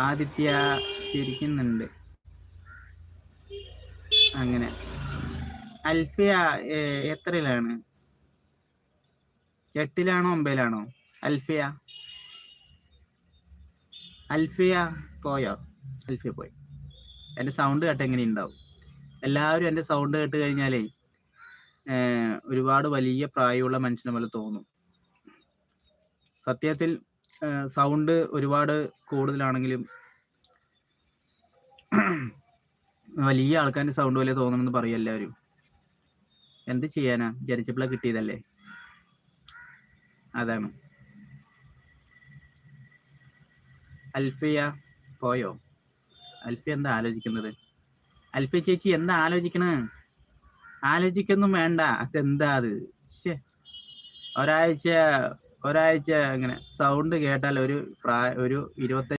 ആദിത്യ ചിരിക്കുന്നുണ്ട്. അങ്ങനെ അൽഫിയ എത്രയിലാണ്? 8-ലാണോ 9-ലാണോ അൽഫിയ? അൽഫിയ പോയോ? അൽഫിയ പോയി. എൻ്റെ സൗണ്ട് കേട്ട് എങ്ങനെയുണ്ടാവും? എല്ലാവരും എൻ്റെ സൗണ്ട് കേട്ട് കഴിഞ്ഞാലേ ഒരുപാട് വലിയ പ്രായമുള്ള മനുഷ്യനെ പോലെ തോന്നും. സത്യത്തിൽ സൗണ്ട് ഒരുപാട് കൂടുതലാണെങ്കിലും വലിയ ആൾക്കാരുടെ സൗണ്ട് പോലെ തോന്നണമെന്ന് പറയും എല്ലാവരും. എന്ത് ചെയ്യാനാ, ജനിച്ചപ്പോഴേ കിട്ടിയതല്ലേ, അതാണ്. അൽഫിയ പോയോ? അൽഫിയ എന്താ ആലോചിക്കുന്നത്? അൽഫിയ ചേച്ചി എന്താ ആലോചിക്കണേ? ആലോചിക്കൊന്നും വേണ്ട. അതെന്താ അത്? ഒരാഴ്ച ഇങ്ങനെ സൗണ്ട് കേട്ടാൽ ഒരു 25